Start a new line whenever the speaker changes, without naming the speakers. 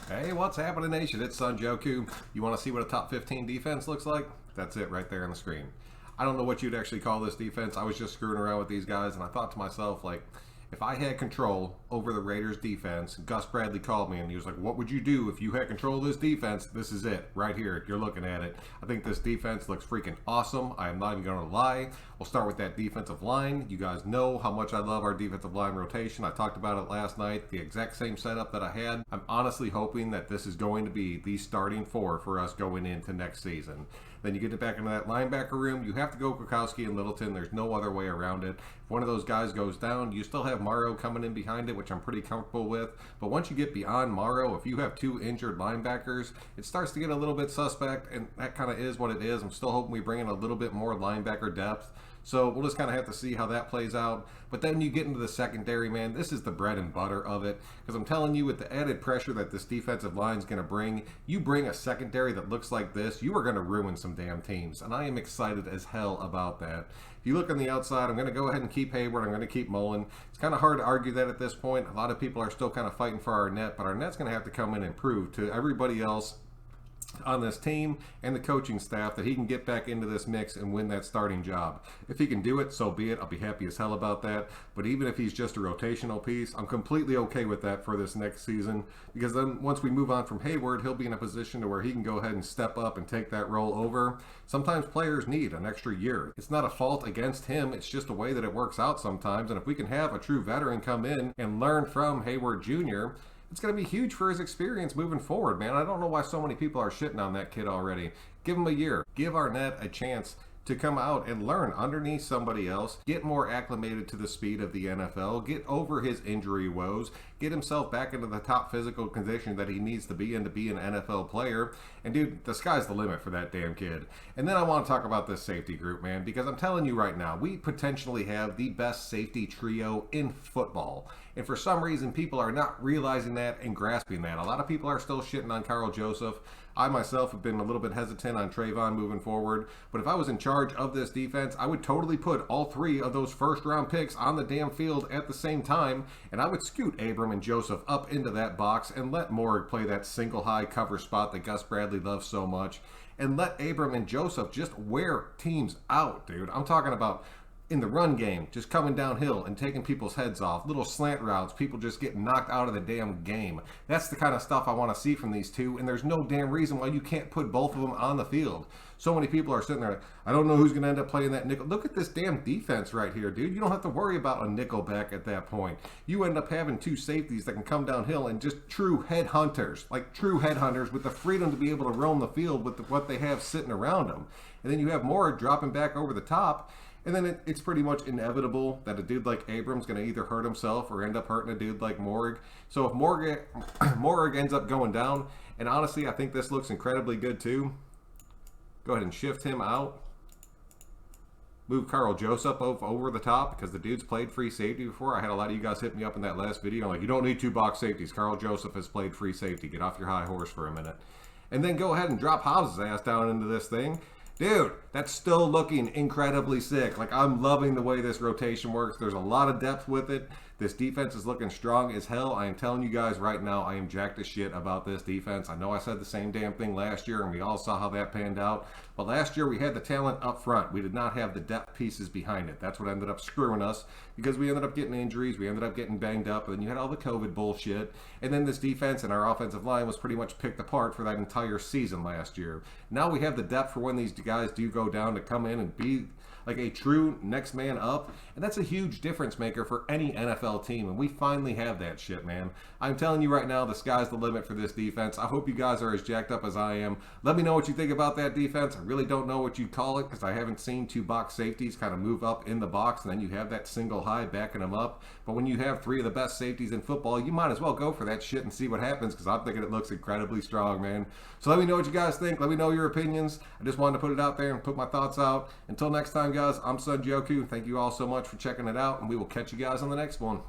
Hey, what's happening, nation? It's Sun Joku. You want to see what a top 15 defense looks like? That's it right there on the screen. I don't know what you'd actually call this defense. I was just screwing around with these guys, and I thought to myself, like, if I had control over the Raiders defense, Gus Bradley called me and he was like, what would you do if you had control of this defense? This is it right here. You're looking at it. I think this defense looks freaking awesome. I am not even going to lie. We'll start with that defensive line. You guys know how much I love our defensive line rotation. I talked about it last night, the exact same setup that I had. I'm honestly hoping that this is going to be the starting four for us going into next season. Then you get it back into that linebacker room. You have to go Kwiatkowski and Littleton. There's no other way around it. If one of those guys goes down, you still have Morrow coming in behind it, which I'm pretty comfortable with. But once you get beyond Morrow, if you have two injured linebackers, it starts to get a little bit suspect, and that kind of is what it is. I'm still hoping we bring in a little bit more linebacker depth. So we'll just kind of have to see how that plays out. But then you get into the secondary, man. This is the bread and butter of it. Because I'm telling you, with the added pressure that this defensive line is going to bring, you bring a secondary that looks like this, you are going to ruin some damn teams. And I am excited as hell about that. If you look on the outside, I'm going to go ahead and keep Hayward. I'm going to keep Mullen. It's kind of hard to argue that at this point. A lot of people are still kind of fighting for Arnett, but Arnett's going to have to come in and prove to everybody else on this team and the coaching staff that he can get back into this mix and win that starting job. If he can do it, so be it. I'll be happy as hell about that. But even if he's just a rotational piece, I'm completely okay with that for this next season, because then once we move on from Hayward, he'll be in a position to where he can go ahead and step up and take that role over. Sometimes players need an extra year. It's not a fault against him. It's just a way that it works out sometimes. And if we can have a true veteran come in and learn from Hayward Jr., it's going to be huge for his experience moving forward, man. I don't know why so many people are shitting on that kid already. Give him a year. Give Arnett a chance to come out and learn underneath somebody else, get more acclimated to the speed of the NFL, get over his injury woes, get himself back into the top physical condition that he needs to be in to be an NFL player. And dude, the sky's the limit for that damn kid. And then I want to talk about this safety group, man, because I'm telling you right now, we potentially have the best safety trio in football. And for some reason, people are not realizing that and grasping that. A lot of people are still shitting on Karl Joseph. I myself have been a little bit hesitant on Trayvon moving forward, but if I was in charge of this defense, I would totally put all three of those first-round picks on the damn field at the same time, and I would scoot Abram and Joseph up into that box and let Morrig play that single high cover spot that Gus Bradley loves so much, and let Abram and Joseph just wear teams out, dude. I'm talking about in the run game, just coming downhill and taking people's heads off, little slant routes, people just getting knocked out of the damn game. That's the kind of stuff I want to see from these two, and there's no damn reason why you can't put both of them on the field. So many people are sitting there, I don't know who's going to end up playing that nickel. Look at this damn defense right here, dude. You don't have to worry about a nickel back at that point. You end up having two safeties that can come downhill and just true headhunters, like true headhunters with the freedom to be able to roam the field with what they have sitting around them. And then you have more dropping back over the top. And then it's pretty much inevitable that a dude like Abram's going to either hurt himself or end up hurting a dude like Morrig. So if Morrig ends up going down, and honestly, I think this looks incredibly good too, go ahead and shift him out. Move Karl Joseph over the top because the dude's played free safety before. I had a lot of you guys hit me up in that last video. I'm like, you don't need two box safeties. Karl Joseph has played free safety. Get off your high horse for a minute. And then go ahead and drop House's ass down into this thing. Dude, that's still looking incredibly sick. Like, I'm loving the way this rotation works. There's a lot of depth with it. This defense is looking strong as hell. I am telling you guys right now, I am jacked as shit about this defense. I know I said the same damn thing last year, and we all saw how that panned out. But last year, we had the talent up front. We did not have the depth pieces behind it. That's what ended up screwing us because we ended up getting injuries. We ended up getting banged up, and then you had all the COVID bullshit. And then this defense and our offensive line was pretty much picked apart for that entire season last year. Now we have the depth for when these guys do go down to come in and be like a true next man up, and that's a huge difference maker for any NFL team, and we finally have that shit, man. I'm telling you right now, the sky's the limit for this defense. I hope you guys are as jacked up as I am. Let me know what you think about that defense. I really don't know what you'd call it because I haven't seen two box safeties kind of move up in the box, and then you have that single high backing them up. But when you have three of the best safeties in football, you might as well go for that shit and see what happens because I'm thinking it looks incredibly strong, man. So let me know what you guys think. Let me know your opinions. I just wanted to put it out there and put my thoughts out. Until next time, guys, I'm Sun Joku. Thank you all so much for checking it out, and we will catch you guys on the next one.